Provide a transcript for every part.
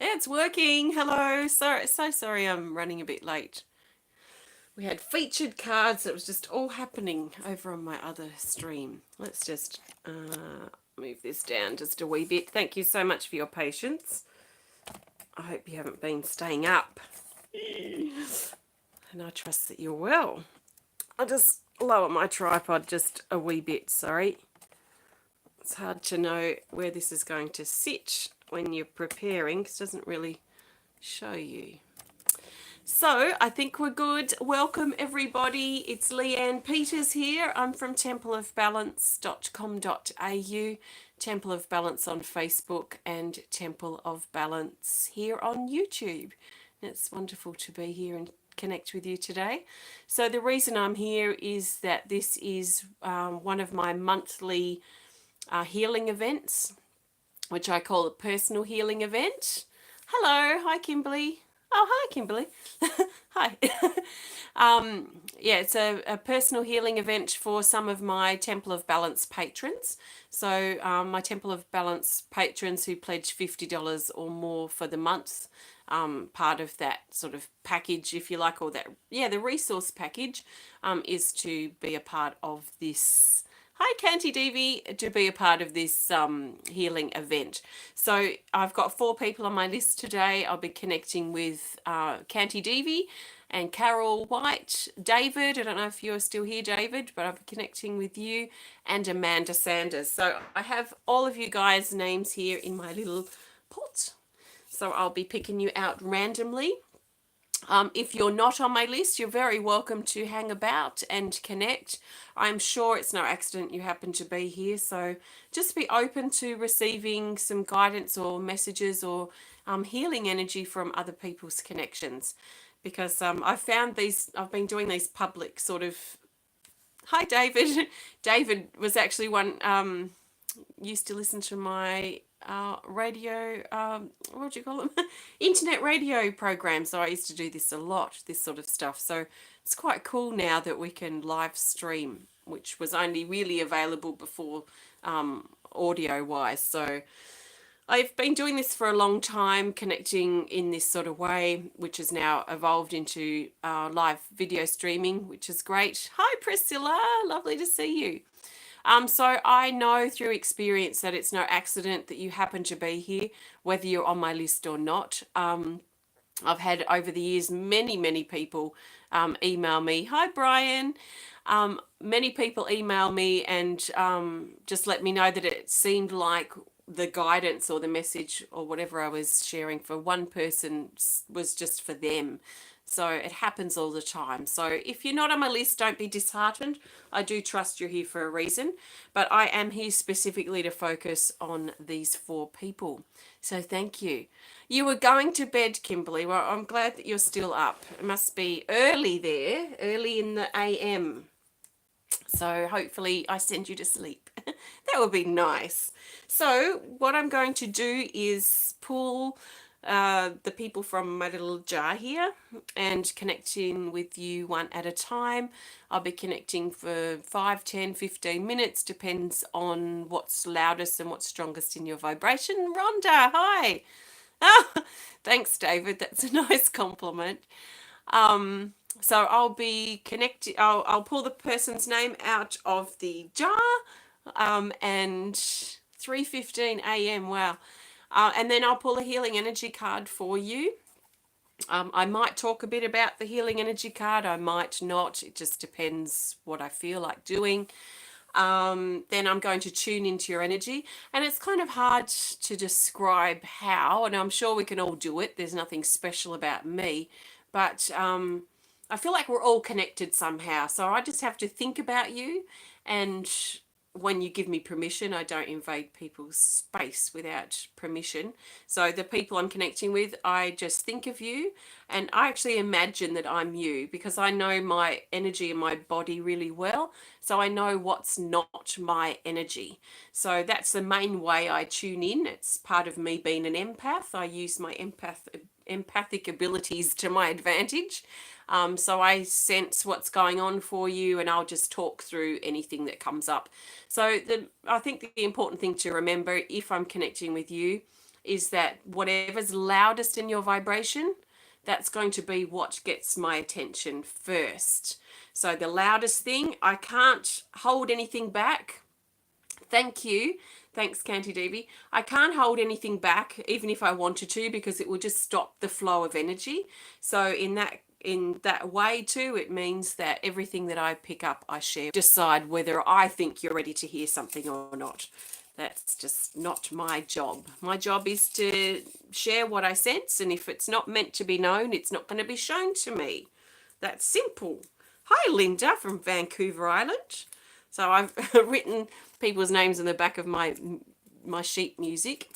Yeah, it's working. Hello. So sorry I'm running a bit late. We had featured cards. It was just all happening over on my other stream. Let's just move this down just a wee bit. Thank you so much for your patience. I hope you haven't been staying up. And I trust that you're well. I'll just lower my tripod just a wee bit, sorry. It's hard to know where this is going to sit when you're preparing because it doesn't really show you. So I think we're good. Welcome everybody. It's Leanne Peters here. I'm from templeofbalance.com.au, Temple of Balance on Facebook and Temple of Balance here on YouTube. It's wonderful to be here and connect with you today. So the reason I'm here is that this is one of my monthly healing events, which I call a personal healing event. Hello, hi Kimberly. Oh, hi Kimberly. Hi. Yeah, it's a personal healing event for some of my Temple of Balance patrons. So my Temple of Balance patrons who pledge $50 or more for the month, part of that sort of package, if you like, or that, yeah, the resource package is to be a part of this. Hi, KantiDevi, to be a part of this healing event. So I've got 4 people on my list today. I'll be connecting with KantiDevi and Carol White, David. I don't know if you're still here, David, but I'll be connecting with you and Amanda Sanders. So I have all of you guys' names here in my little pot. So I'll be picking you out randomly. If you're not on my list, you're very welcome to hang about and connect. I'm sure it's no accident you happen to be here, so just be open to receiving some guidance or messages or healing energy from other people's connections. Because I've been doing these public sort of. Hi, David. David was actually one. Used to listen to my radio, what do you call them? Internet radio program. So I used to do this a lot, this sort of stuff. So it's quite cool now that we can live stream, which was only really available before audio wise. So I've been doing this for a long time, connecting in this sort of way, which has now evolved into live video streaming, which is great. Hi, Priscilla. Lovely to see you. So I know through experience that it's no accident that you happen to be here, whether you're on my list or not. I've had over the years many people email me. Hi, Brian. Many people email me and just let me know that it seemed like the guidance or the message or whatever I was sharing for one person was just for them. So it happens all the time. So if you're not on my list, don't be disheartened. I do trust you're here for a reason, but I am here specifically to focus on these 4 people. So thank you. You were going to bed, Kimberly. Well, I'm glad that you're still up. It must be early there, early in the AM. So hopefully I send you to sleep. That would be nice. So what I'm going to do is pull the people from my little jar here and connecting with you one at a time. I'll be connecting for 5, 10, 15 minutes, depends on what's loudest and what's strongest in your vibration. Rhonda, hi. Oh, thanks, David. That's a nice compliment. So I'll be connecting, I'll pull the person's name out of the jar and 3:15 a.m. Wow. And then I'll pull a healing energy card for you. I might talk a bit about the healing energy card. I might not. It just depends what I feel like doing. Then I'm going to tune into your energy. And it's kind of hard to describe how, and I'm sure we can all do it. There's nothing special about me. But I feel like we're all connected somehow. So I just have to think about you, and when you give me permission, I don't invade people's space without permission. So the people I'm connecting with, I just think of you and I actually imagine that I'm you because I know my energy and my body really well. So I know what's not my energy. So that's the main way I tune in. It's part of me being an empath. I use my empathic abilities to my advantage. So I sense what's going on for you and I'll just talk through anything that comes up. So I think the important thing to remember if I'm connecting with you, is that whatever's loudest in your vibration, that's going to be what gets my attention first. So the loudest thing, I can't hold anything back. Thank you. Thanks, KantiDevi. I can't hold anything back, even if I wanted to, because it will just stop the flow of energy. So in that way too, it means that everything that I pick up, I share. Decide whether I think you're ready to hear something or not. That's just not my job. My job is to share what I sense, and if it's not meant to be known, it's not going to be shown to me. That's simple. Hi, Linda from Vancouver Island. So I've written people's names in the back of my sheet music,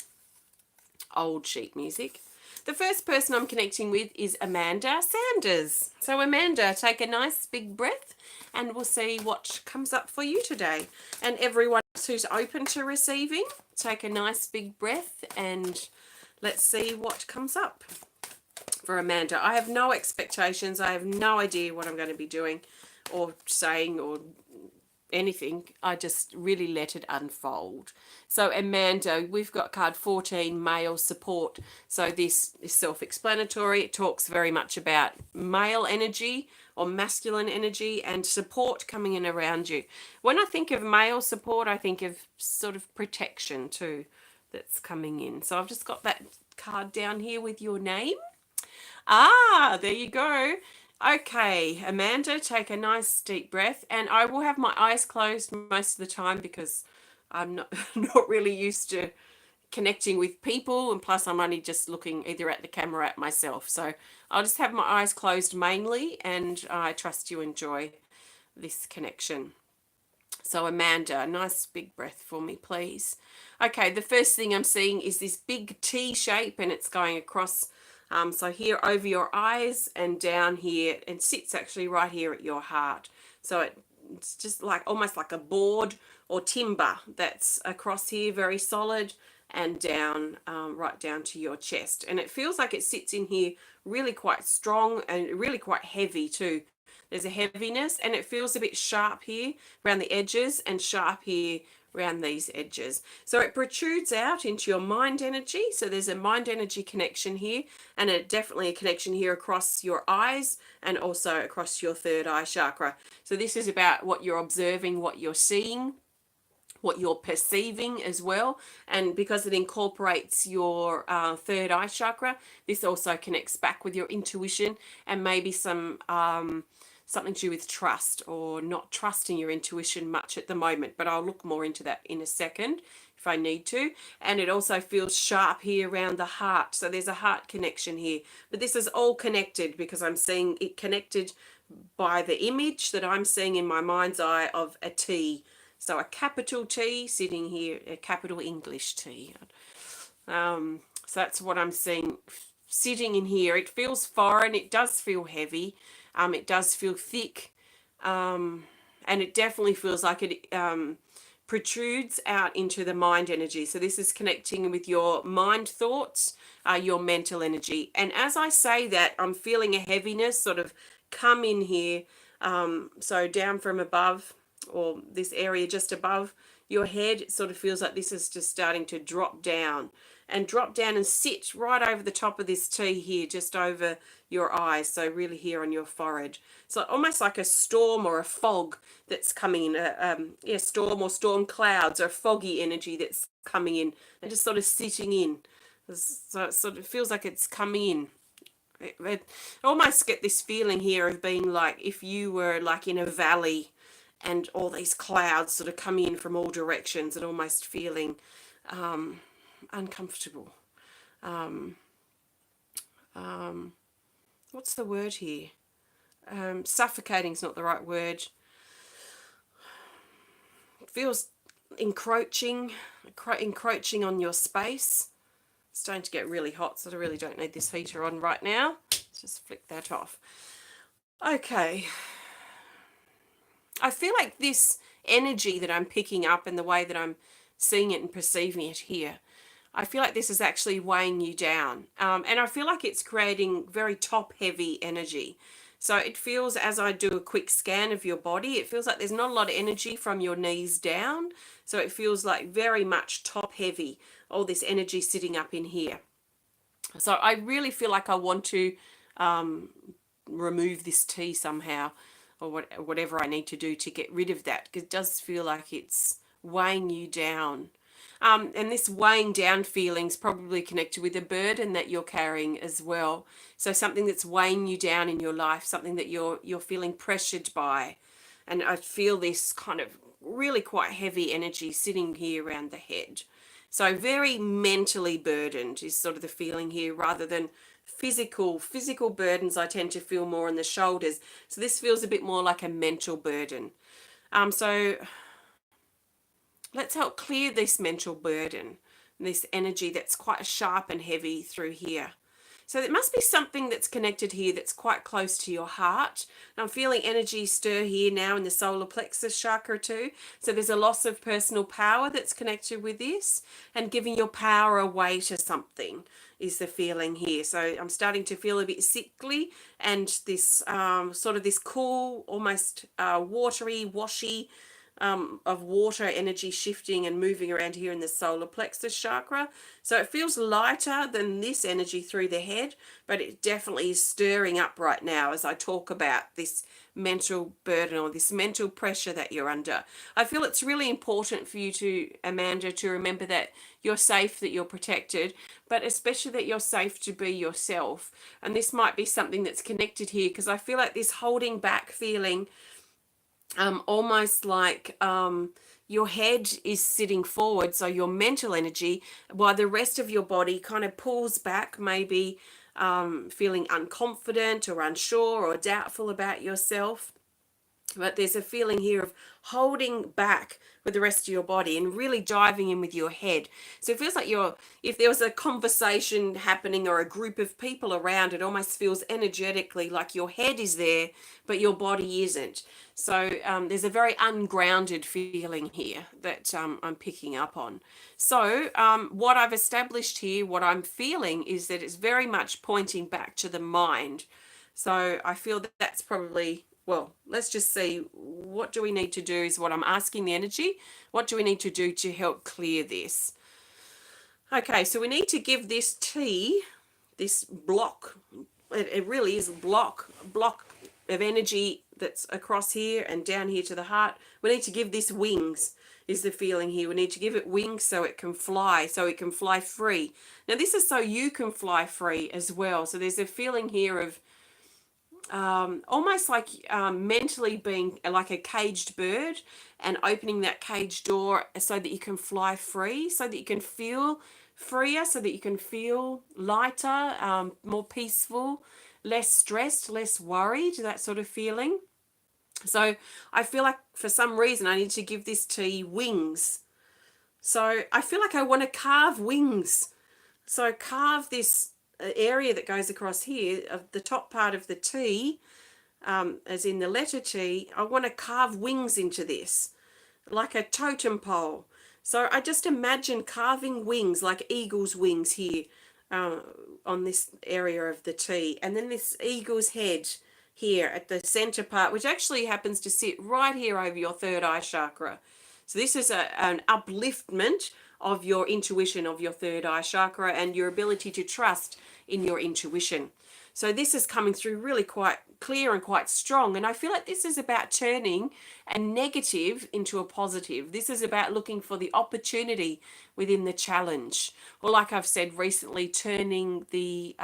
old sheet music. The first person I'm connecting with is Amanda Sanders. So Amanda, take a nice big breath and we'll see what comes up for you today. And everyone else who's open to receiving, take a nice big breath and let's see what comes up for Amanda. I have no expectations. I have no idea what I'm going to be doing or saying or anything. I just really let it unfold. So Amanda, we've got card 14, male support. So this is self-explanatory. It talks very much about male energy or masculine energy and support coming in around you. When I think of male support, I think of sort of protection too that's coming in. So I've just got that card down here with your name. Ah, there you go. Okay, Amanda, take a nice deep breath, and I will have my eyes closed most of the time because I'm not not really used to connecting with people, and plus I'm only just looking either at the camera or at myself. So I'll just have my eyes closed mainly, and I trust you enjoy this connection. So Amanda, a nice big breath for me, please. Okay, the first thing I'm seeing is this big T shape, and it's going across so here over your eyes and down here, and sits actually right here at your heart. So it's just like almost like a board or timber that's across here, very solid, and down right down to your chest. And it feels like it sits in here really quite strong and really quite heavy too. There's a heaviness, and it feels a bit sharp here around the edges and sharp here around these edges. So it protrudes out into your mind energy. So there's a mind energy connection here, and definitely a connection here across your eyes and also across your third eye chakra. So this is about what you're observing, what you're seeing, what you're perceiving as well. And because it incorporates your third eye chakra, this also connects back with your intuition and maybe some something to do with trust or not trusting your intuition much at the moment, but I'll look more into that in a second if I need to. And it also feels sharp here around the heart, so there's a heart connection here, but this is all connected because I'm seeing it connected by the image that I'm seeing in my mind's eye of a T. So a capital T sitting here, a capital English T. So that's what I'm seeing sitting in here. It feels foreign, it does feel heavy. It does feel thick, and it definitely feels like it protrudes out into the mind energy. So this is connecting with your mind thoughts, your mental energy. And as I say that, I'm feeling a heaviness sort of come in here. So down from above, or this area just above your head, it sort of feels like this is just starting to drop down and sit right over the top of this T here, just over your eyes, so really here on your forehead. So almost like a storm or a fog that's coming in, storm or storm clouds or foggy energy that's coming in and just sort of sitting in. So it sort of feels like it's coming in. I almost get this feeling here of being like if you were like in a valley and all these clouds sort of come in from all directions and almost feeling uncomfortable. What's the word here? Suffocating is not the right word. It feels encroaching on your space. It's starting to get really hot, so I really don't need this heater on right now. Let's just flick that off. Okay. I feel like this energy that I'm picking up and the way that I'm seeing it and perceiving it here, I feel like this is actually weighing you down. And I feel like it's creating very top heavy energy. So it feels, as I do a quick scan of your body, it feels like there's not a lot of energy from your knees down. So it feels like very much top heavy, all this energy sitting up in here. So I really feel like I want to remove this tea somehow, or whatever I need to do to get rid of that, because it does feel like it's weighing you down. And this weighing down feeling is probably connected with a burden that you're carrying as well. So something that's weighing you down in your life, something that you're feeling pressured by. And I feel this kind of really quite heavy energy sitting here around the head. So very mentally burdened is sort of the feeling here, rather than physical burdens. I tend to feel more on the shoulders. So this feels a bit more like a mental burden. So let's help clear this mental burden, this energy that's quite sharp and heavy through here. So there must be something that's connected here that's quite close to your heart. And I'm feeling energy stir here now in the solar plexus chakra too. So there's a loss of personal power that's connected with this, and giving your power away to something is the feeling here. So I'm starting to feel a bit sickly, and this sort of this cool, almost watery, washy of water energy shifting and moving around here in the solar plexus chakra. So it feels lighter than this energy through the head, but it definitely is stirring up right now as I talk about this mental burden or this mental pressure that you're under. I feel it's really important for you to, Amanda, to remember that you're safe, that you're protected, but especially that you're safe to be yourself. And this might be something that's connected here, because I feel like this holding back feeling, almost like your head is sitting forward, so your mental energy, while the rest of your body kind of pulls back, maybe feeling unconfident or unsure or doubtful about yourself. But there's a feeling here of holding back with the rest of your body and really diving in with your head. So it feels like if there was a conversation happening or a group of people around, it almost feels energetically like your head is there, but your body isn't. So there's a very ungrounded feeling here that I'm picking up on. So what I've established here, what I'm feeling, is that it's very much pointing back to the mind. So I feel that that's probably, well, let's just see, what do we need to do is what I'm asking the energy. What do we need to do to help clear this? Okay, so we need to give this tea, this block, it really is a block of energy that's across here and down here to the heart. We need to give this wings, is the feeling here. We need to give it wings so it can fly free. Now this is so you can fly free as well. So there's a feeling here of almost like mentally being like a caged bird and opening that cage door so that you can fly free, so that you can feel freer, so that you can feel lighter, more peaceful, less stressed, less worried, that sort of feeling. So I feel like for some reason I need to give this tea wings. So I feel like I want to carve wings. So carve this area that goes across here of the top part of the T, as in the letter T. I want to carve wings into this like a totem pole. So I just imagine carving wings like eagle's wings here on this area of the T, and then this eagle's head here at the center part, which actually happens to sit right here over your third eye chakra. So this is an upliftment of your intuition, of your third eye chakra, and your ability to trust in your intuition. So this is coming through really quite clear and quite strong. And I feel like this is about turning a negative into a positive. This is about looking for the opportunity within the challenge. Or like I've said recently, turning the,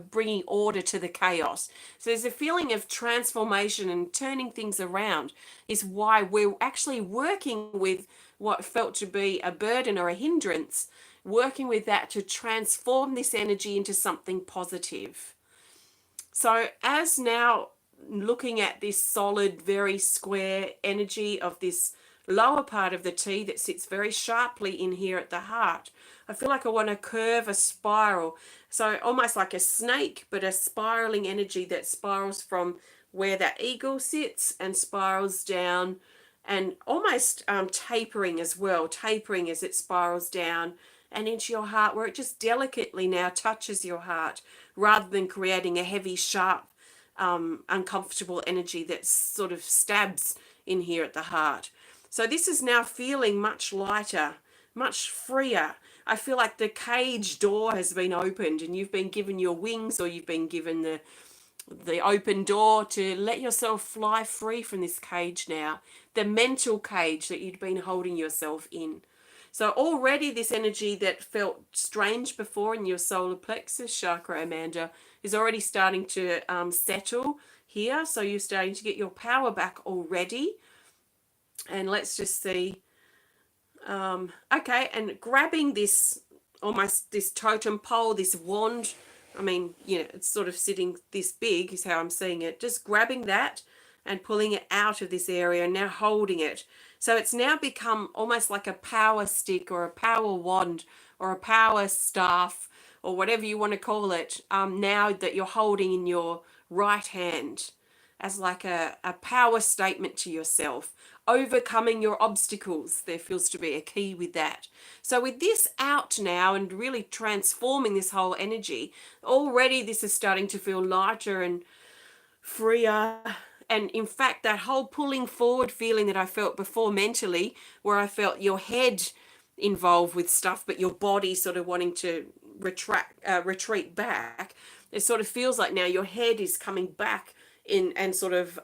bringing order to the chaos. So there's a feeling of transformation and turning things around is why we're actually working with what felt to be a burden or a hindrance, working with that to transform this energy into something positive. So as now looking at this solid, very square energy of this lower part of the T that sits very sharply in here at the heart, I feel like I want to curve a spiral. So almost like a snake, but a spiraling energy that spirals from where that eagle sits and spirals down, and almost tapering as well, tapering as it spirals down and into your heart, where it just delicately now touches your heart rather than creating a heavy, sharp uncomfortable energy that sort of stabs in here at the heart. So this is now feeling much lighter, much freer. I feel like the cage door has been opened and you've been given your wings, or you've been given the open door to let yourself fly free from this cage now, the mental cage that you'd been holding yourself in. So already this energy that felt strange before in your solar plexus chakra, Amanda, is already starting to settle here. So you're starting to get your power back already. And let's just see. Okay, and grabbing this, almost this totem pole, this wand, I mean, you know, it's sort of sitting this big is how I'm seeing it. Just grabbing that and pulling it out of this area and now holding it. So it's now become almost like a power stick or a power wand or a power staff or whatever you want to call it, now that you're holding in your right hand as like a power statement to yourself. Overcoming your obstacles, there feels to be a key with that. So with this out now and really transforming this whole energy, already this is starting to feel lighter and freer. And in fact, that whole pulling forward feeling that I felt before mentally, where I felt your head involved with stuff, but your body sort of wanting to retreat back, it sort of feels like now your head is coming back in and sort of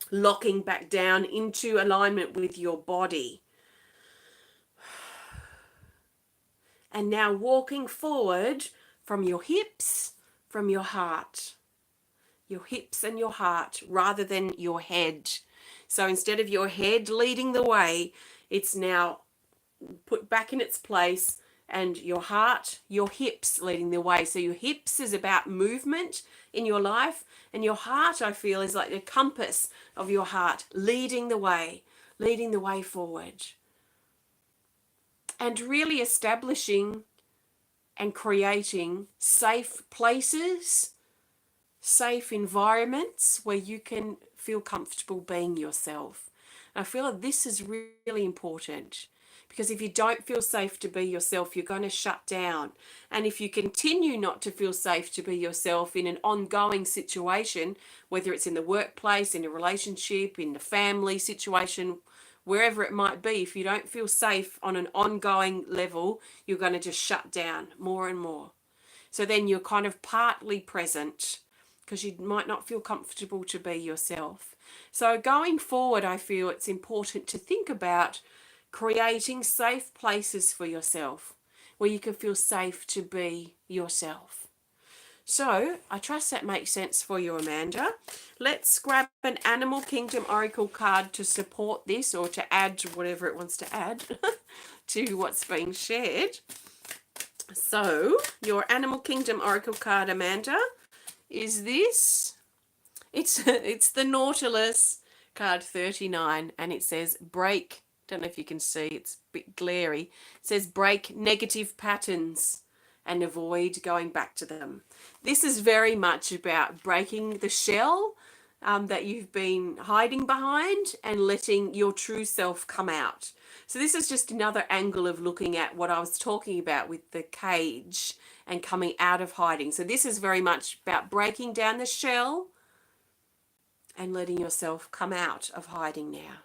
locking back down into alignment with your body. And now walking forward from your hips, from your heart. Your hips and your heart rather than your head. So instead of your head leading the way, it's now put back in its place, and your heart, your hips leading the way. So your hips is about movement in your life, and your heart, I feel, is like the compass of your heart, leading the way forward. And really establishing and creating safe places, safe environments where you can feel comfortable being yourself. And I feel like this is really important, because if you don't feel safe to be yourself, you're going to shut down. And if you continue not to feel safe to be yourself in an ongoing situation, whether it's in the workplace, in a relationship, in the family situation, wherever it might be, if you don't feel safe on an ongoing level, you're going to just shut down more and more. So then you're kind of partly present, because you might not feel comfortable to be yourself. So going forward, I feel it's important to think about creating safe places for yourself where you can feel safe to be yourself. So I trust that makes sense for you, Amanda. Let's grab an Animal Kingdom Oracle card to support this, or to add whatever it wants to add to what's being shared. So your Animal Kingdom Oracle card, Amanda, is this. It's the Nautilus card 39, and it says break. Don't know if you can see, it's a bit glary. It says break negative patterns and avoid going back to them. This is very much about breaking the shell that you've been hiding behind and letting your true self come out. So this is just another angle of looking at what I was talking about with the cage and coming out of hiding. So this is very much about breaking down the shell and letting yourself come out of hiding now.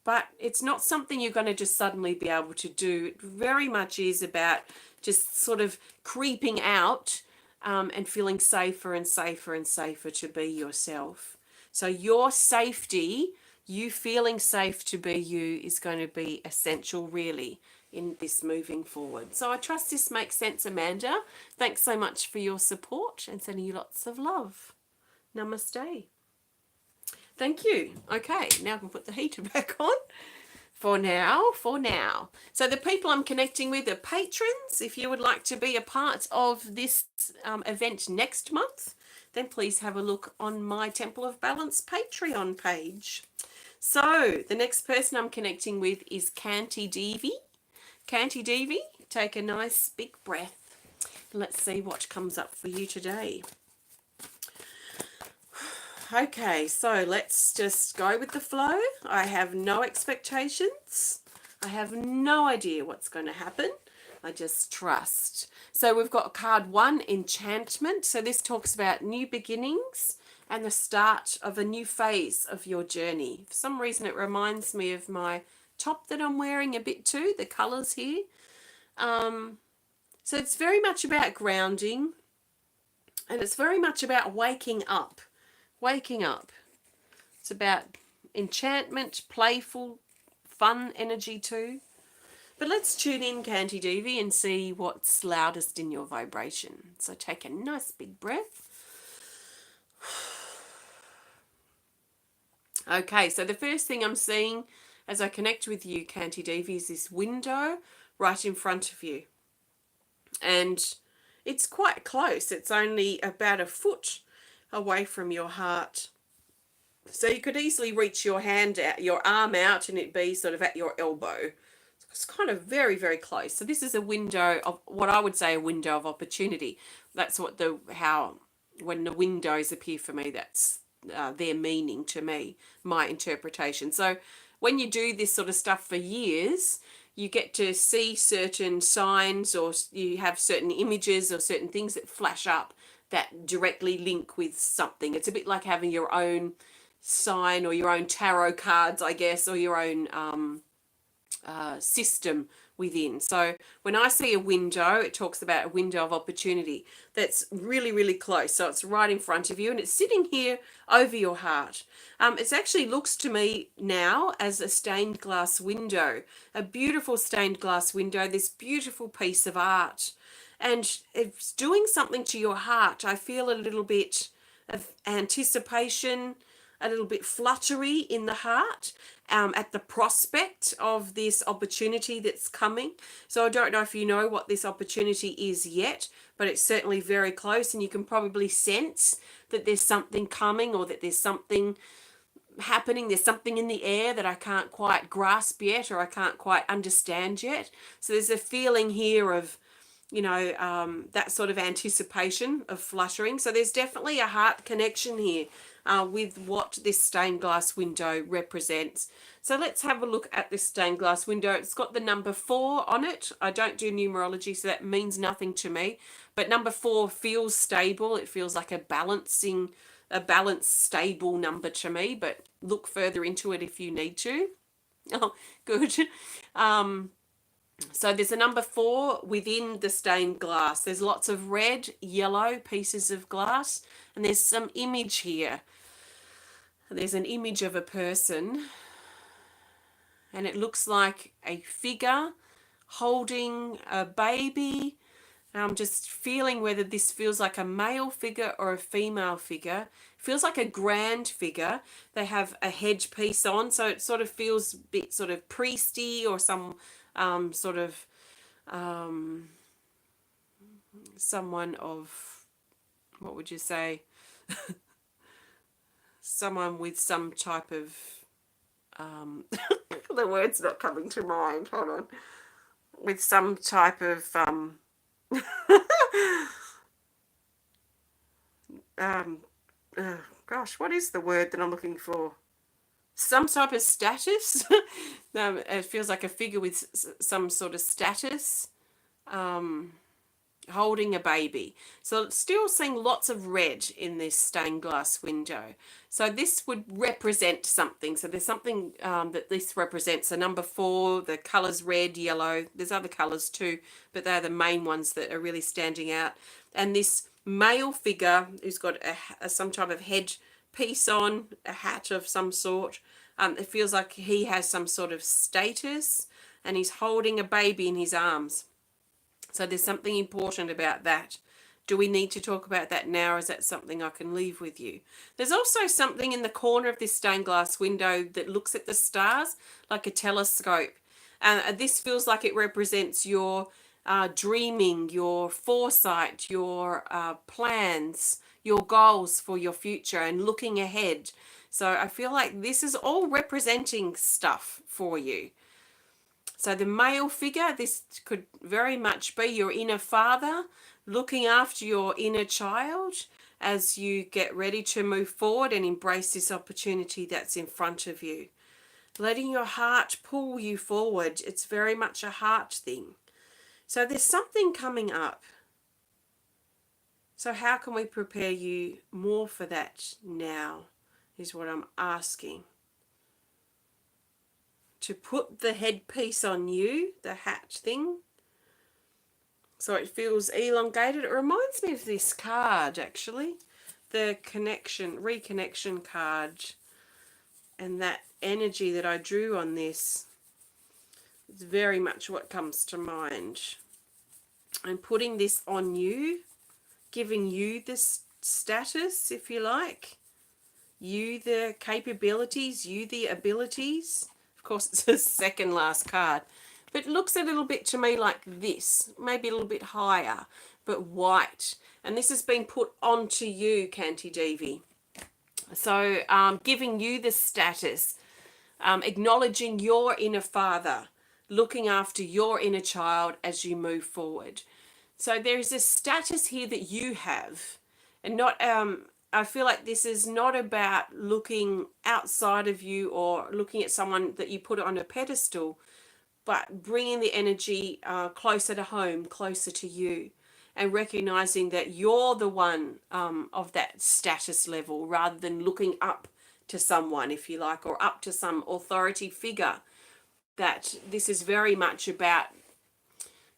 But it's not something you're going to just suddenly be able to do. It very much is about just sort of creeping out and feeling safer and safer and safer to be yourself. So your safety, you feeling safe to be you, is going to be essential really in this moving forward. So I trust this makes sense, Amanda. Thanks so much for your support, and sending you lots of love. Namaste. Thank you. Okay, now I can put the heater back on. For now. So the people I'm connecting with are patrons. If you would like to be a part of this event next month, then please have a look on my Temple of Balance Patreon page. So the next person I'm connecting with is KantiDevi. KantiDevi, take a nice big breath. Let's see what comes up for you today. Okay, so let's just go with the flow. I have no expectations. I have no idea what's going to happen. I just trust. So we've got card 1, enchantment. So this talks about new beginnings and the start of a new phase of your journey. For some reason it reminds me of my top that I'm wearing a bit too, the colours here. So it's very much about grounding, and it's very much about waking up. Waking up. It's about enchantment, playful, fun energy too. But let's tune in, KantiDevi, and see what's loudest in your vibration. So take a nice big breath. Okay, so the first thing I'm seeing as I connect with you, KantiDevi, is this window right in front of you. And it's quite close. It's only about a foot away from your heart. So you could easily reach your hand out, your arm out, and it'd be sort of at your elbow. It's kind of very, very close. So this is a window of what I would say a window of opportunity. That's what when the windows appear for me, that's their meaning to me, my interpretation. So when you do this sort of stuff for years, you get to see certain signs, or you have certain images or certain things that flash up that directly link with something. It's a bit like having your own sign or your own tarot cards, I guess, or your own system within. So when I see a window, it talks about a window of opportunity that's really, really close. So it's right in front of you, and it's sitting here over your heart. It actually looks to me now as a stained glass window, a beautiful stained glass window, this beautiful piece of art. And it's doing something to your heart. I feel a little bit of anticipation, a little bit fluttery in the heart at the prospect of this opportunity that's coming. So I don't know if you know what this opportunity is yet, but it's certainly very close, and you can probably sense that there's something coming, or that there's something happening. There's something in the air that I can't quite grasp yet, or I can't quite understand yet. So there's a feeling here of, that sort of anticipation of fluttering. So there's definitely a heart connection here with what this stained glass window represents. So let's have a look at this stained glass window. It's got the number 4 on it. I don't do numerology, so that means nothing to me. But number 4 feels stable. It feels like a balanced, stable number to me. But look further into it if you need to. Oh, good. So there's a number 4 within the stained glass. There's lots of red, yellow pieces of glass, and there's some image here. There's an image of a person, and it looks like a figure holding a baby. And I'm just feeling whether this feels like a male figure or a female figure. It feels like a grand figure. They have a headpiece on, so it sort of feels a bit sort of priesty, or some someone of, what would you say? Someone with some type of, the word's not coming to mind, hold on. With some type of, gosh, what is the word that I'm looking for? Some type of status. It feels like a figure with some sort of status, holding a baby. So it's still seeing lots of red in this stained glass window. So this would represent something. So there's something that this represents. So number 4, the colours red, yellow. There's other colours too, but they're the main ones that are really standing out. And this male figure who's got some type of head piece on, a hat of some sort. It feels like he has some sort of status, and he's holding a baby in his arms. So there's something important about that. Do we need to talk about that now, or is that something I can leave with you? There's also something in the corner of this stained glass window that looks at the stars like a telescope. And this feels like it represents your dreaming, your foresight, your plans, your goals for your future, and looking ahead. So I feel like this is all representing stuff for you. So the male figure, this could very much be your inner father looking after your inner child as you get ready to move forward and embrace this opportunity that's in front of you. Letting your heart pull you forward. It's very much a heart thing. So there's something coming up. So how can we prepare you more for that now, is what I'm asking. To put the headpiece on you, the hat thing, so it feels elongated. It reminds me of this card, actually. The reconnection card, and that energy that I drew on this is very much what comes to mind. I'm putting this on you, giving you this status, if you like, you the capabilities, you the abilities. Of course, it's the second last card, but it looks a little bit to me like this, maybe a little bit higher, but white. And this has been put onto you, KantiDevi. So giving you the status, acknowledging your inner father, looking after your inner child as you move forward. So there's a status here that you have, and not I feel like this is not about looking outside of you or looking at someone that you put on a pedestal, but bringing the energy closer to home, closer to you, and recognizing that you're the one of that status level, rather than looking up to someone, if you like, or up to some authority figure. That this is very much about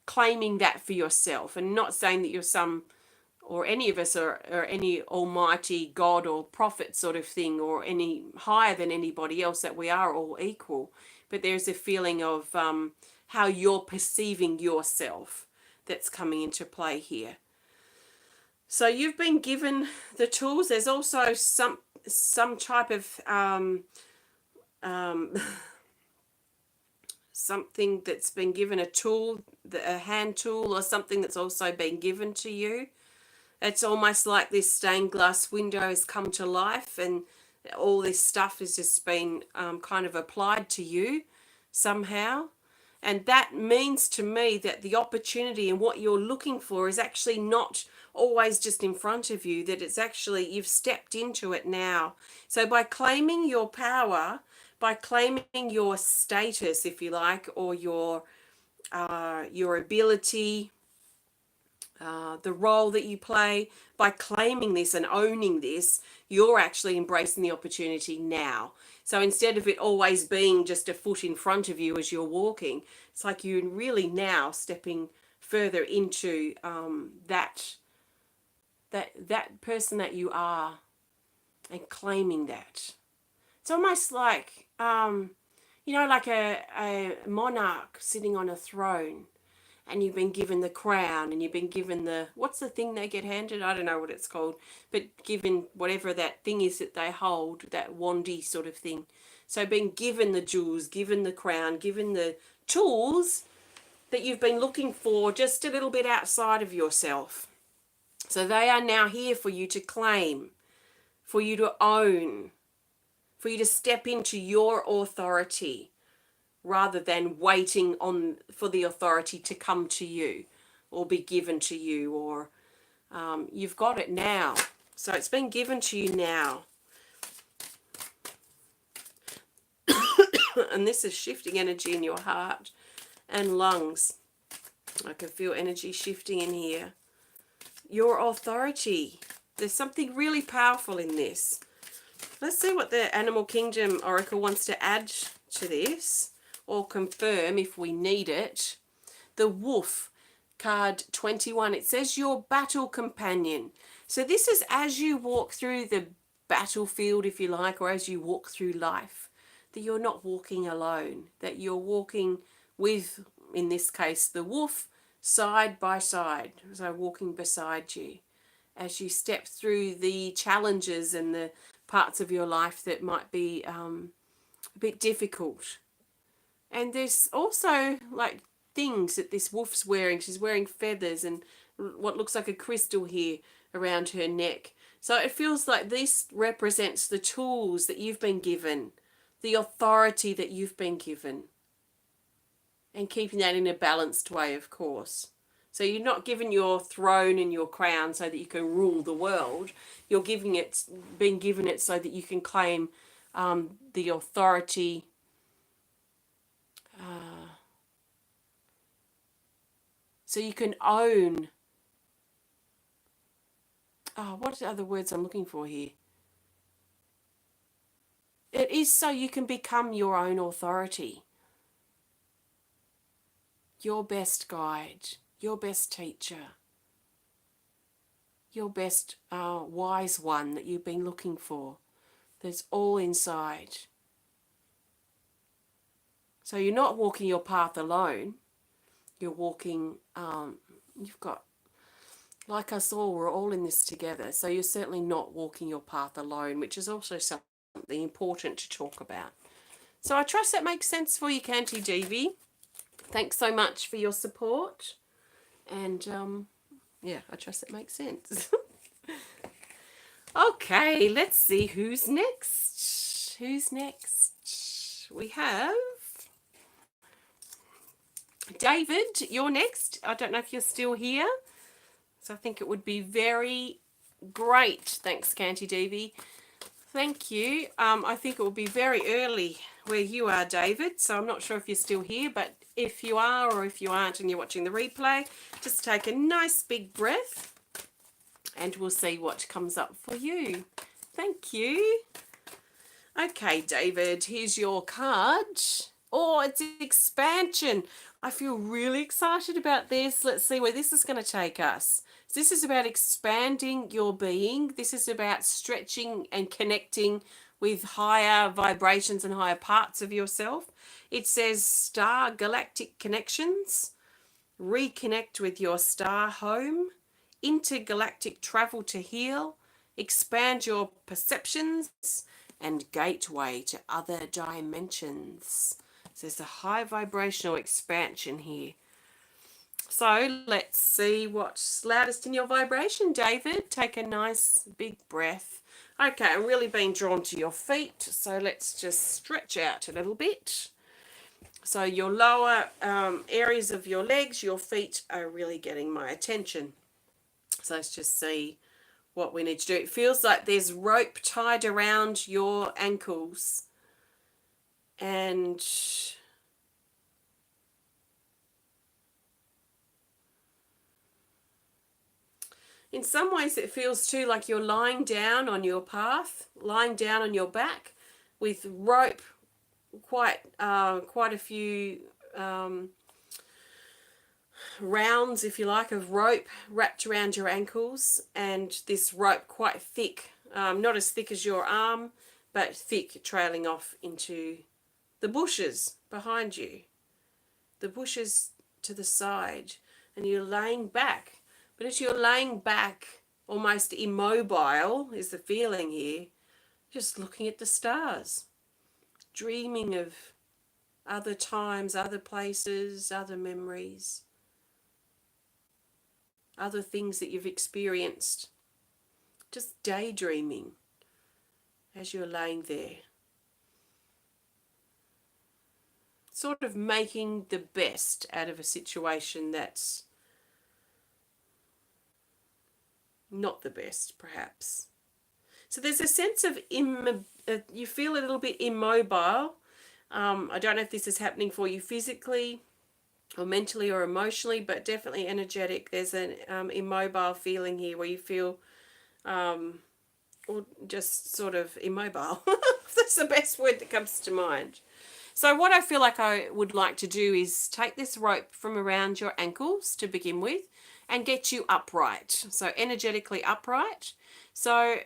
claiming that for yourself, and not saying that you're some, or any of us are any almighty God or prophet sort of thing, or any higher than anybody else, that we are all equal. But there's a feeling of how you're perceiving yourself that's coming into play here. So you've been given the tools. There's also some type of something that's been given, a tool, a hand tool, or something that's also been given to you. It's almost like this stained glass window has come to life, and all this stuff has just been kind of applied to you somehow. And that means to me that the opportunity and what you're looking for is actually not always just in front of you, that it's actually, you've stepped into it now. So by claiming your power, by claiming your status, if you like, or your ability, the role that you play, by claiming this and owning this, you're actually embracing the opportunity now. So instead of it always being just a foot in front of you as you're walking, it's like you're really now stepping further into that person that you are, and claiming that. It's almost like like a monarch sitting on a throne, and you've been given the crown, and you've been given the, what's the thing they get handed? I don't know what it's called, but given whatever that thing is that they hold, that wandy sort of thing. So being given the jewels, given the crown, given the tools that you've been looking for just a little bit outside of yourself. So they are now here for you to claim, for you to own, for you to step into your authority, rather than waiting for the authority to come to you or be given to you, or you've got it now. So it's been given to you now. And this is shifting energy in your heart and lungs. I can feel energy shifting in here. Your authority. There's something really powerful in this. Let's see what the Animal Kingdom Oracle wants to add to this, or confirm if we need it. The Wolf, card 21. It says your battle companion. So this is as you walk through the battlefield, if you like, or as you walk through life, that you're not walking alone, that you're walking with, in this case, the wolf, side by side, so walking beside you as you step through the challenges and the parts of your life that might be a bit difficult. And there's also like things that this wolf's wearing. She's wearing feathers and what looks like a crystal here around her neck. So it feels like this represents the tools that you've been given, the authority that you've been given, and keeping that in a balanced way, of course. So you're not given your throne and your crown so that you can rule the world. You're being given it so that you can claim the authority, So you can own, what are the words I'm looking for here? It is so you can become your own authority, your best guide, your best teacher, your best wise one that you've been looking for. That's all inside. So you're not walking your path alone. You're walking, you've got, like us all, we're all in this together. So you're certainly not walking your path alone, which is also something important to talk about. So I trust that makes sense for you, KantiDevi. Thanks so much for your support. And yeah, I trust it makes sense. Okay, let's see who's next. Who's next? We have David, you're next. I don't know if you're still here. So I think it would be very great. Thanks, KantiDevi. Thank you. I think it will be very early where you are, David. So I'm not sure if you're still here, but if you are or if you aren't and you're watching the replay, just take a nice big breath and we'll see what comes up for you. Thank you. Okay, David, here's your card. Oh, it's expansion. I feel really excited about this. Let's see where this is going to take us. This is about expanding your being. This is about stretching and connecting with higher vibrations and higher parts of yourself. It says star galactic connections, reconnect with your star home, intergalactic travel to heal, expand your perceptions, and gateway to other dimensions. So there's a high vibrational expansion here. So let's see what's loudest in your vibration, David. Take a nice big breath. Okay, I'm really being drawn to your feet. So let's just stretch out a little bit. So your lower areas of your legs, your feet are really getting my attention. So let's just see what we need to do. It feels like there's rope tied around your ankles. And in some ways it feels too like you're lying down on your path, lying down on your back with rope, quite a few rounds, if you like, of rope wrapped around your ankles, and this rope quite thick, not as thick as your arm, but thick, trailing off into the bushes behind you, the bushes to the side, and you're laying back. But as you're laying back, almost immobile is the feeling here, just looking at the stars, dreaming of other times, other places, other memories, other things that you've experienced, just daydreaming as you're laying there. Sort of making the best out of a situation that's not the best, perhaps. So there's a sense of, you feel a little bit immobile. I don't know if this is happening for you physically or mentally or emotionally, but definitely energetic. There's an immobile feeling here where you feel or just sort of immobile. That's the best word that comes to mind. So what I feel like I would like to do is take this rope from around your ankles to begin with and get you upright. So energetically upright. So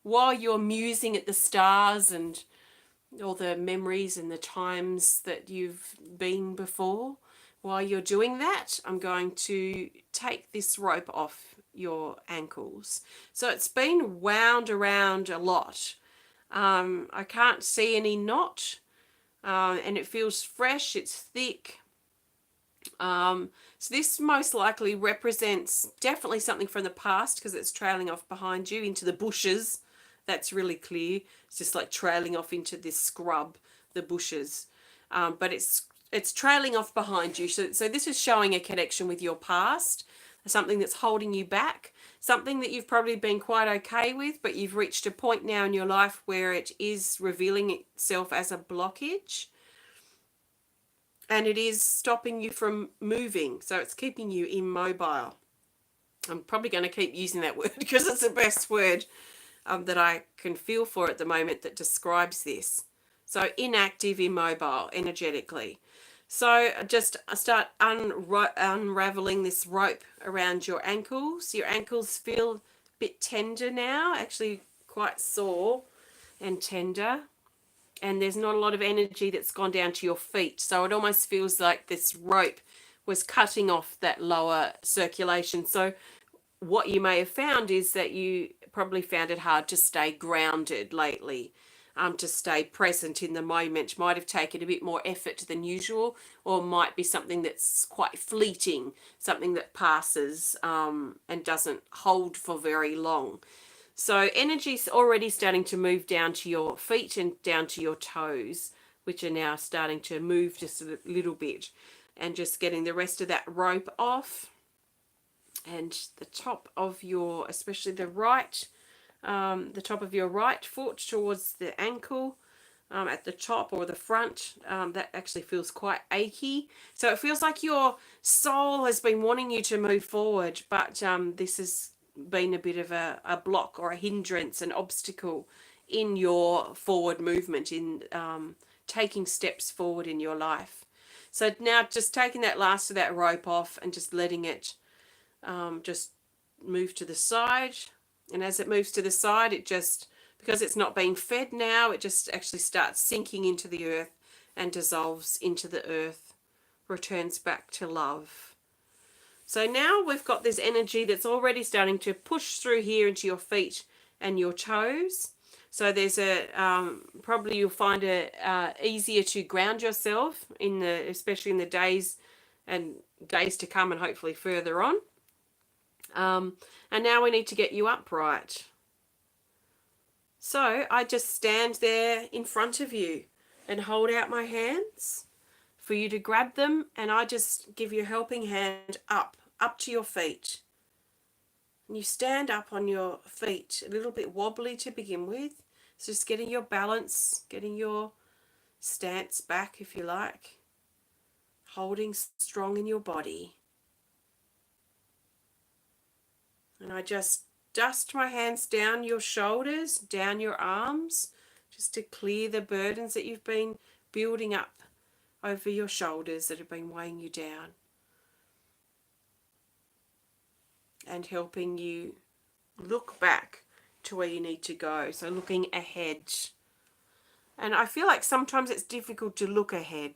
while you're musing at the stars and all the memories and the times that you've been before, while you're doing that, I'm going to take this rope off your ankles. So it's been wound around a lot. I can't see any knot, and it feels fresh, it's thick. So this most likely represents definitely something from the past because it's trailing off behind you into the bushes. That's really clear. It's just like trailing off into this scrub, the bushes. But it's trailing off behind you. So this is showing a connection with your past, something that's holding you back, something that you've probably been quite okay with, but you've reached a point now in your life where it is revealing itself as a blockage. and it is stopping you from moving. So it's keeping you immobile. I'm probably going to keep using that word because it's the best word that I can feel for at the moment that describes this. So inactive, immobile, energetically. So just start unraveling this rope around your ankles. Your ankles feel a bit tender now, actually quite sore and tender. And there's not a lot of energy that's gone down to your feet. So it almost feels like this rope was cutting off that lower circulation. So what you may have found is that you probably found it hard to stay grounded lately, to stay present in the moment. Might have taken a bit more effort than usual, or might be something that's quite fleeting, something that passes and doesn't hold for very long. So energy's already starting to move down to your feet and down to your toes, which are now starting to move just a little bit, and just getting the rest of that rope off. And the top of your, especially the top of your right foot towards the ankle, at the top or the front, that actually feels quite achy. So it feels like your soul has been wanting you to move forward, but this has been a bit of a block or a hindrance, an obstacle in your forward movement, in taking steps forward in your life. So now just taking that last of that rope off and just letting it just move to the side. And as it moves to the side, it just, because it's not being fed now, it just actually starts sinking into the earth and dissolves into the earth, returns back to love. So now we've got this energy that's already starting to push through here into your feet and your toes. So there's probably you'll find it easier to ground yourself especially in the days to come, and hopefully further on. And now we need to get you upright. So I just stand there in front of you and hold out my hands for you to grab them, and I just give you a helping hand up to your feet. And you stand up on your feet, a little bit wobbly to begin with. So just getting your balance, getting your stance back, if you like, holding strong in your body. And I just dust my hands down your shoulders, down your arms, just to clear the burdens that you've been building up over your shoulders that have been weighing you down, and helping you look back to where you need to go. So looking ahead. And I feel like sometimes it's difficult to look ahead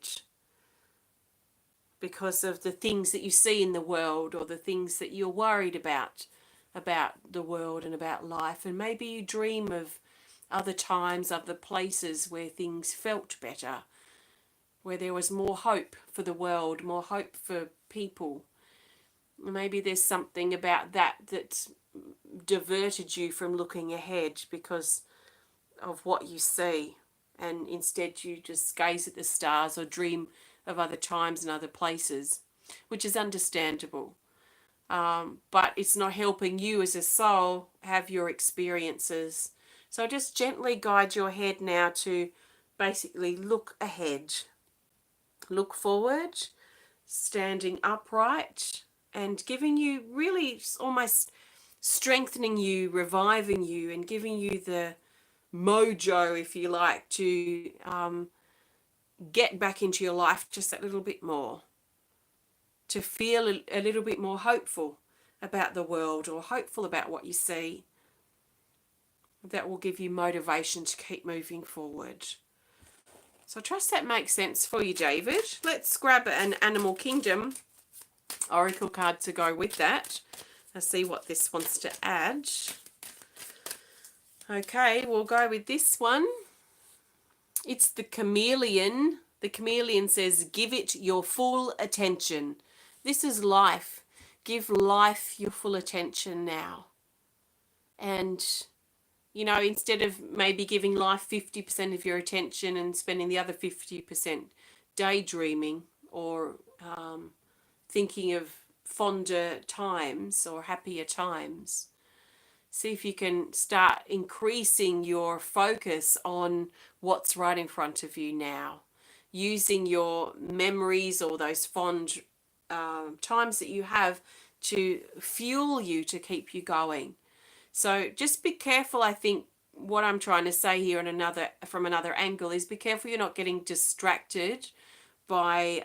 because of the things that you see in the world, or the things that you're worried about the world and about life. And maybe you dream of other times, other places where things felt better, where there was more hope for the world, more hope for people. Maybe there's something about that diverted you from looking ahead because of what you see, and instead you just gaze at the stars or dream of other times and other places, which is understandable. But it's not helping you as a soul have your experiences. So just gently guide your head now to basically look ahead, look forward, standing upright, and giving you really almost strengthening you, reviving you, and giving you the mojo, if you like, to get back into your life just that little bit more, to feel a little bit more hopeful about the world, or hopeful about what you see. That will give you motivation to keep moving forward. So I trust that makes sense for you, David. Let's grab an Animal Kingdom Oracle card to go with that. Let's see what this wants to add. Okay, we'll go with this one. It's the chameleon. The chameleon says, give it your full attention. This is life. Give life your full attention now. And, you know, instead of maybe giving life 50% of your attention and spending the other 50% daydreaming, or thinking of fonder times or happier times, see if you can start increasing your focus on what's right in front of you now. using your memories or those fond times that you have to fuel you to keep you going. So just be careful. I think what I'm trying to say here from another angle is be careful you're not getting distracted by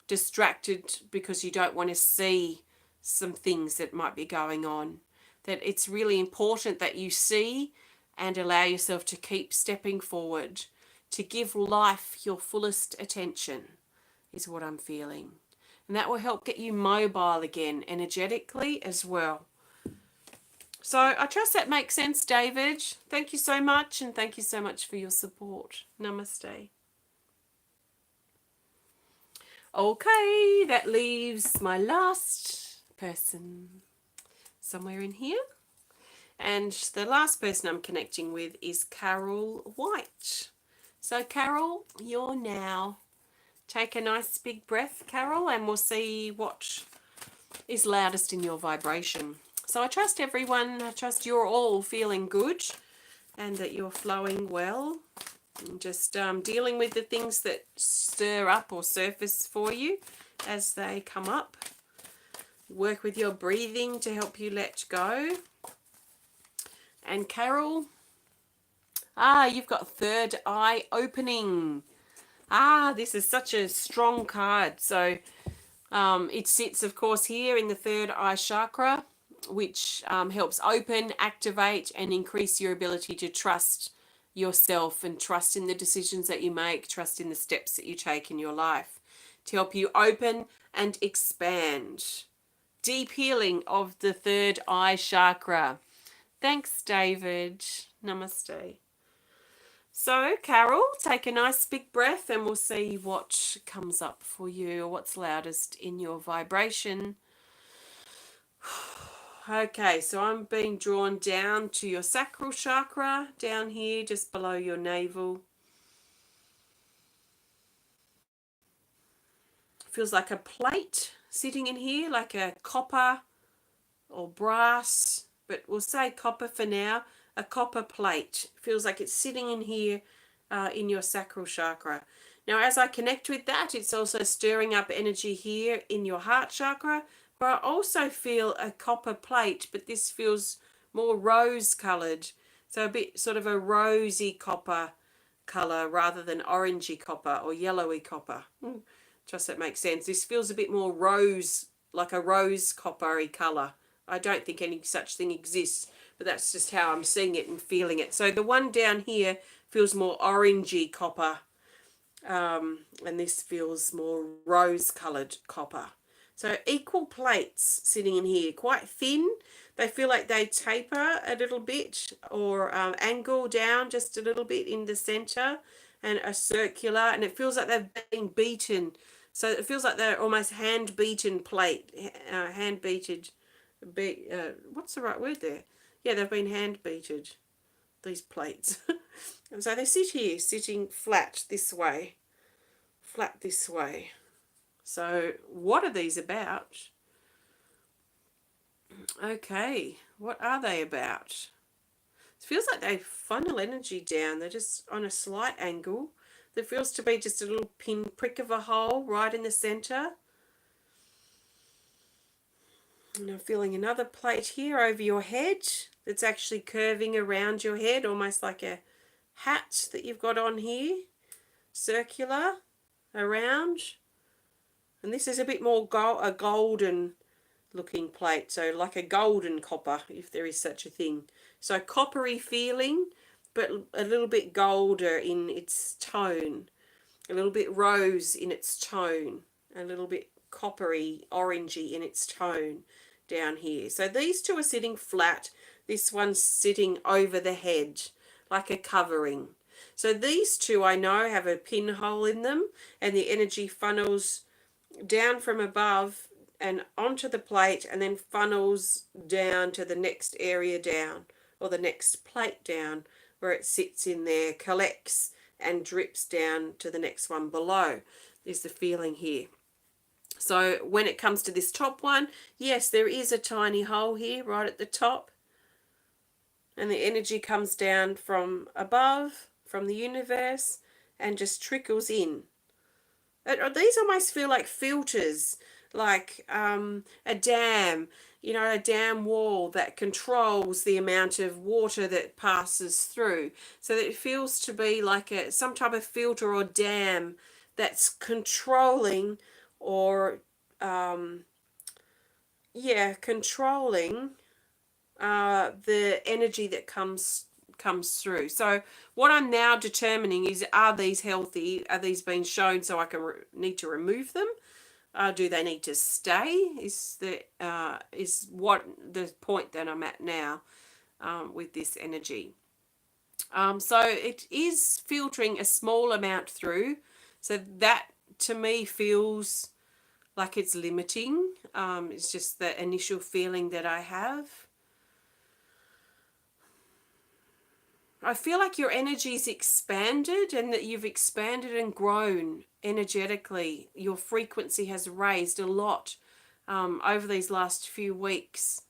distracted because you don't want to see some things that might be going on. That it's really important that you see and allow yourself to keep stepping forward, to give life your fullest attention, is what I'm feeling. And that will help get you mobile again, energetically as well. So I trust that makes sense, David. Thank you so much, and thank you so much for your support. Namaste. Okay, that leaves my last person somewhere in here. And the last person I'm connecting with is Carol White. So Carol, you're now. Take a nice big breath, Carol, and we'll see what is loudest in your vibration. So I trust everyone, I trust you're all feeling good and that you're flowing well. And just dealing with the things that stir up or surface for you as they come up. Work with your breathing to help you let go. And Carol, you've got third eye opening. This is such a strong card. So it sits, of course, here in the third eye chakra, which helps open, activate, and increase your ability to trust yourself and trust in the decisions that you make, trust in the steps that you take in your life to help you open and expand. Deep healing of the third eye chakra. Thanks, David. Namaste. So, Carol, take a nice big breath and we'll see what comes up for you or what's loudest in your vibration. Okay, so I'm being drawn down to your sacral chakra, down here, just below your navel. Feels like a plate sitting in here, like a copper or brass, but we'll say copper for now, a copper plate. Feels like it's sitting in here in your sacral chakra. Now, as I connect with that, it's also stirring up energy here in your heart chakra, where I also feel a copper plate, but this feels more rose colored. So a bit sort of a rosy copper color rather than orangey copper or yellowy copper. Just that makes sense. This feels a bit more rose, like a rose coppery color. I don't think any such thing exists, but that's just how I'm seeing it and feeling it. So the one down here feels more orangey copper, and this feels more rose-coloured copper. So equal plates sitting in here, quite thin. They feel like they taper a little bit or angle down just a little bit in the centre and are circular, and it feels like they've been beaten. So it feels like they're almost hand-beaten plate, hand-beated. What's the right word there? Yeah, they've been hand-beated, these plates. And so they sit here, sitting flat this way. Flat this way. So what are these about? Okay, what are they about? It feels like they funnel energy down. They're just on a slight angle. There feels to be just a little pin prick of a hole right in the centre. And I'm feeling another plate here over your head that's actually curving around your head, almost like a hat that you've got on here, circular around. And this is a bit more a golden looking plate, so like a golden copper, if there is such a thing. So coppery feeling, but a little bit golder in its tone, a little bit rose in its tone, a little bit coppery, orangey in its tone down here. So these two are sitting flat. This one's sitting over the head, like a covering. So these two I know have a pinhole in them, and the energy funnels down from above and onto the plate and then funnels down to the next area down, or the next plate down, where it sits in there, collects and drips down to the next one below, is the feeling here. So when it comes to this top one, yes, there is a tiny hole here right at the top, and the energy comes down from above, from the universe, and just trickles in. These almost feel like filters, like a dam, a dam wall that controls the amount of water that passes through. So that it feels to be like some type of filter or dam that's controlling or, controlling the energy that comes through. So what I'm now determining is, are these healthy? Are these being shown so I can need to remove them? Do they need to stay? Is what the point that I'm at now with this energy. So it is filtering a small amount through. So that to me feels like it's limiting. It's just the initial feeling that I have. I feel like your energy's expanded and that you've expanded and grown energetically. Your frequency has raised a lot over these last few weeks.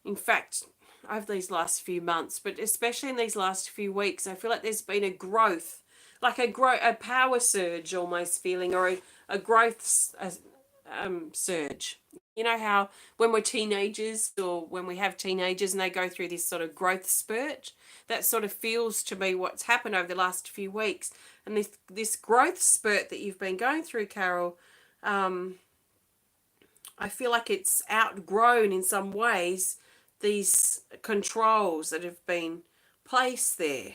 In fact, over these last few months, but especially in these last few weeks, I feel like there's been a growth, like a power surge almost feeling, or a growth surge. You know how when we're teenagers or when we have teenagers and they go through this sort of growth spurt, that sort of feels to me what's happened over the last few weeks. And this growth spurt that you've been going through, Carol, I feel like it's outgrown in some ways these controls that have been placed there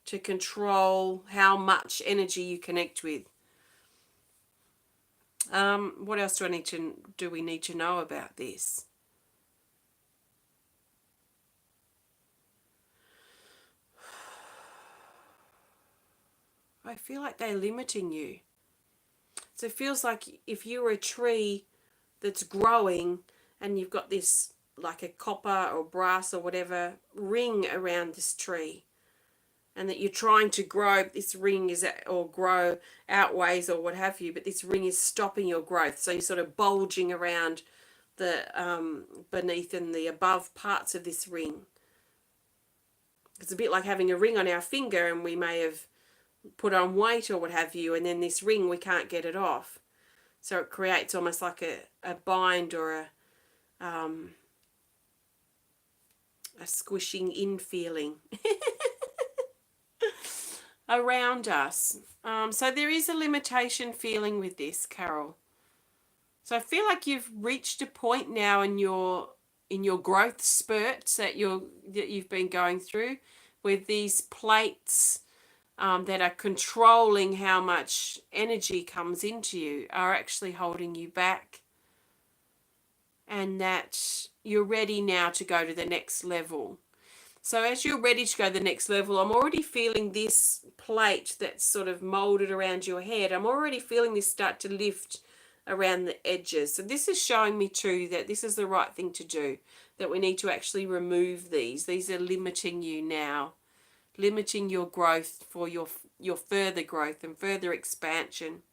to control how much energy you connect with. What else do we need to know about this? I feel like they're limiting you. So it feels like if you were a tree that's growing and you've got this, like a copper or brass or whatever ring around this tree, and that you're trying to grow, this ring or grow outways or what have you, but this ring is stopping your growth. So you're sort of bulging around the beneath and the above parts of this ring. It's a bit like having a ring on our finger and we may have put on weight or what have you, and then this ring, we can't get it off. So it creates almost like a bind or a squishing in feeling around us. So there is a limitation feeling with this, Carol. So I feel like you've reached a point now in your growth spurts that you've been going through, with these plates that are controlling how much energy comes into you are actually holding you back, and that you're ready now to go to the next level. So as you're ready to go to the next level, I'm already feeling this plate that's sort of molded around your head. I'm already feeling this start to lift around the edges. So this is showing me too that this is the right thing to do, that we need to actually remove these. These are limiting you now, limiting your growth for your further growth and further expansion.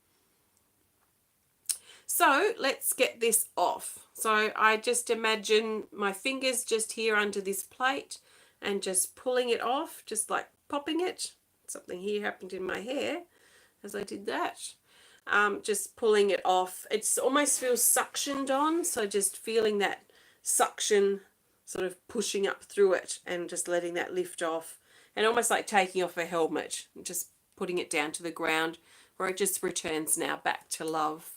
So let's get this off. So I just imagine my fingers just here under this plate and just pulling it off, just like popping it. Something here happened in my hair as I did that. Just pulling it off. It almost feels suctioned on, so just feeling that suction sort of pushing up through it and just letting that lift off. And almost like taking off a helmet and just putting it down to the ground, where it just returns now back to love.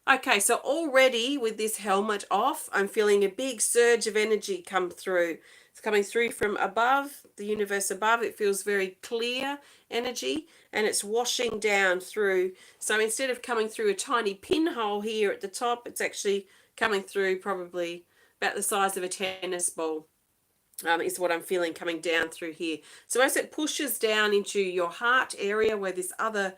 Okay, so already with this helmet off, I'm feeling a big surge of energy come through. It's coming through from above, the universe above. It feels very clear energy, and it's washing down through. So instead of coming through a tiny pinhole here at the top, it's actually coming through probably about the size of a tennis ball. Is what I'm feeling coming down through here. So as it pushes down into your heart area where this other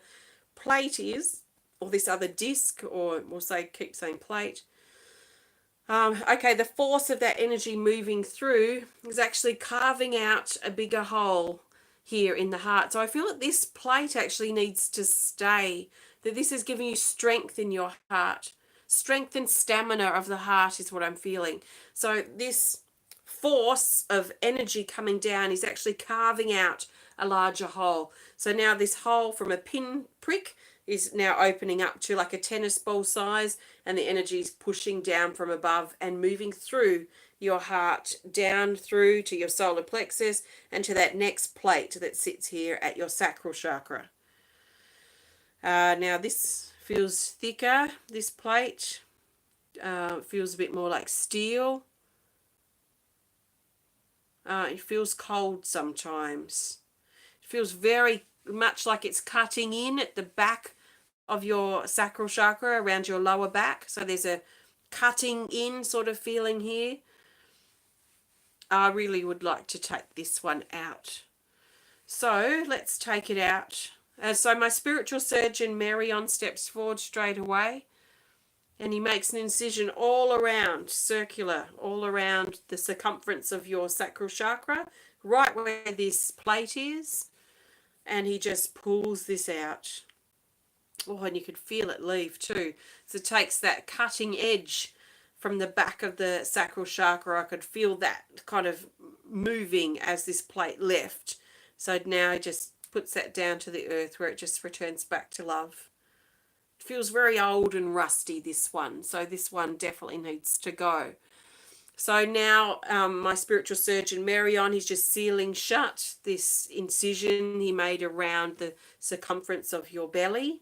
plate is, or this other disc, or we'll keep saying plate. Okay, the force of that energy moving through is actually carving out a bigger hole here in the heart. So I feel that this plate actually needs to stay, that this is giving you strength in your heart. Strength and stamina of the heart is what I'm feeling. So this force of energy coming down is actually carving out a larger hole. So now this hole from a pin prick is now opening up to like a tennis ball size, and the energy is pushing down from above and moving through your heart, down through to your solar plexus and to that next plate that sits here at your sacral chakra. Now this feels thicker, this plate. Feels a bit more like steel. It feels cold sometimes. It feels very much like it's cutting in at the back of your sacral chakra, around your lower back. So there's a cutting in sort of feeling here. I really would like to take this one out. So let's take it out. So my spiritual surgeon, Marion, steps forward straight away. And he makes an incision all around, circular, all around the circumference of your sacral chakra, right where this plate is. And he just pulls this out. Oh, and you could feel it leave too. So it takes that cutting edge from the back of the sacral chakra. I could feel that kind of moving as this plate left. So now he just puts that down to the earth, where it just returns back to love. Feels very old and rusty, this one, so this one definitely needs to go. So now my spiritual surgeon Marion, he's just sealing shut this incision he made around the circumference of your belly,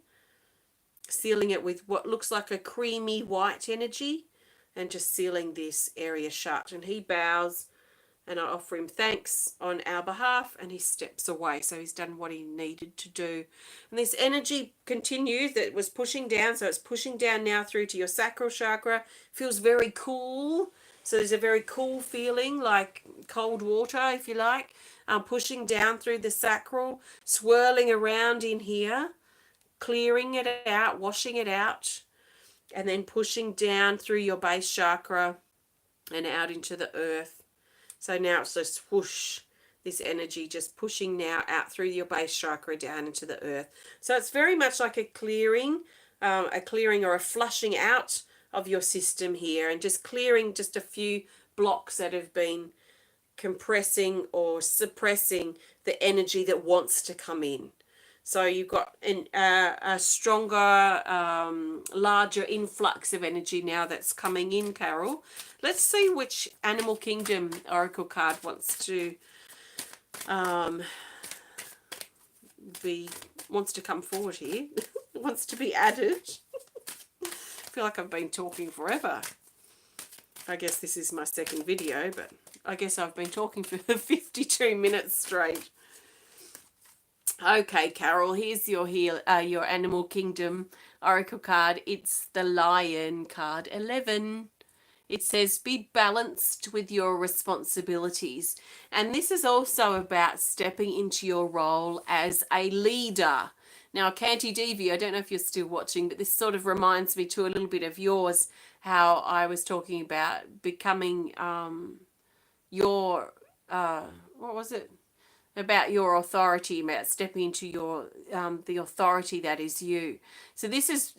sealing it with what looks like a creamy white energy, and just sealing this area shut. And he bows, and I offer him thanks on our behalf, and he steps away. So he's done what he needed to do. And this energy continues that was pushing down. So it's pushing down now through to your sacral chakra. Feels very cool. So there's a very cool feeling, like cold water, if you like, pushing down through the sacral, swirling around in here, clearing it out, washing it out, and then pushing down through your base chakra and out into the earth. So now it's just whoosh, this energy just pushing now out through your base chakra down into the earth. So it's very much like a clearing or a flushing out of your system here, and just clearing just a few blocks that have been compressing or suppressing the energy that wants to come in. So you've got a stronger, larger influx of energy now that's coming in, Carol. Let's see which Animal Kingdom Oracle card wants to come forward here. Wants to be added. I feel like I've been talking forever. I guess this is my second video, but I guess I've been talking for 52 minutes straight. Okay, Carol, here's your Animal Kingdom Oracle card. It's the Lion card 11. It says, be balanced with your responsibilities. And this is also about stepping into your role as a leader. Now, KantiDevi, I don't know if you're still watching, but this sort of reminds me to a little bit of yours, how I was talking about becoming what was it? About your authority, about stepping into your the authority that is you. So this is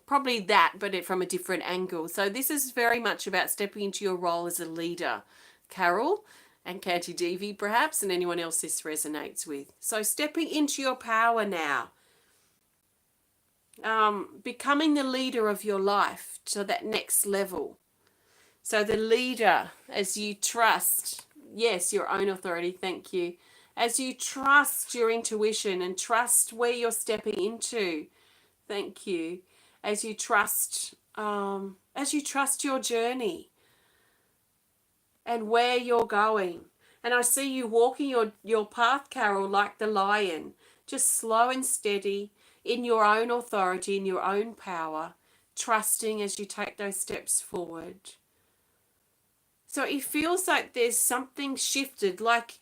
probably that, but from a different angle. So this is very much about stepping into your role as a leader, Carol, and KantiDevi perhaps, and anyone else this resonates with. So stepping into your power now, becoming the leader of your life to that next level. So the leader, as you trust, yes, your own authority, thank you. As you trust your intuition and trust where you're stepping into, thank you. As you trust your journey and where you're going. And I see you walking your path, Carol, like the lion, just slow and steady in your own authority, in your own power, trusting as you take those steps forward. So it feels like there's something shifted, like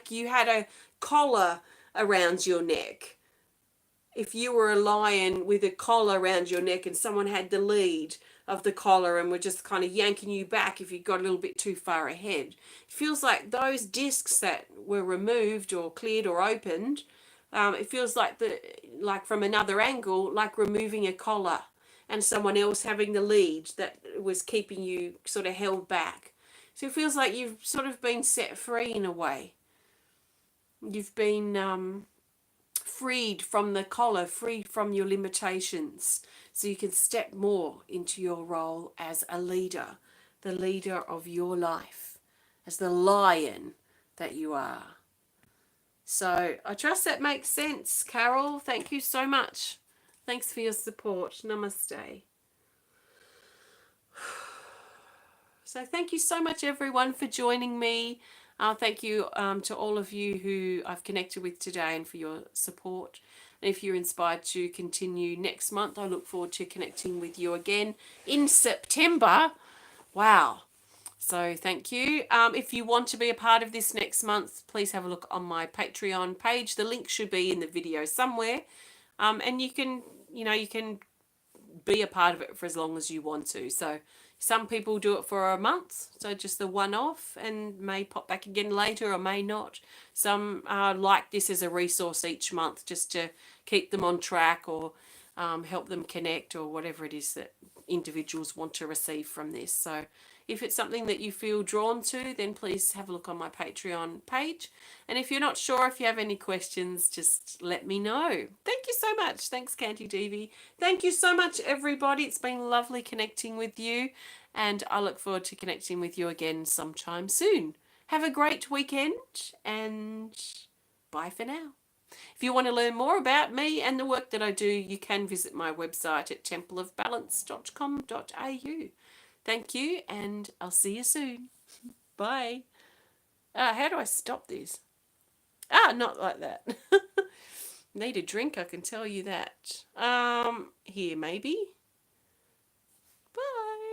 you had a collar around your neck. If you were a lion with a collar around your neck and someone had the lead of the collar and were just kind of yanking you back if you got a little bit too far ahead. It feels like those discs that were removed or cleared or opened, it feels like from another angle, like removing a collar and someone else having the lead that was keeping you sort of held back. So it feels like you've sort of been set free in a way. You've been freed from the collar, freed from your limitations, so you can step more into your role as a leader, the leader of your life, as the lion that you are. So I trust that makes sense, Carol. Thank you so much. Thanks for your support. Namaste. So thank you so much, everyone, for joining me. Thank you to all of you who I've connected with today and for your support. And if you're inspired to continue next month, I look forward to connecting with you again in September. Wow. So thank you. If you want to be a part of this next month, please have a look on my Patreon page. The link should be in the video somewhere. And you can be a part of it for as long as you want to. So some people do it for a month, so just the one off, and may pop back again later or may not. Some like this as a resource each month just to keep them on track or help them connect or whatever it is that individuals want to receive from this. So if it's something that you feel drawn to, then please have a look on my Patreon page. And if you're not sure, if you have any questions, just let me know. Thank you so much. Thanks, KantiDevi. Thank you so much, everybody. It's been lovely connecting with you, and I look forward to connecting with you again sometime soon. Have a great weekend, and bye for now. If you want to learn more about me and the work that I do, you can visit my website at templeofbalance.com.au. Thank you, and I'll see you soon. Bye. How do I stop this? Not like that. Need a drink, I can tell you that. Here, maybe.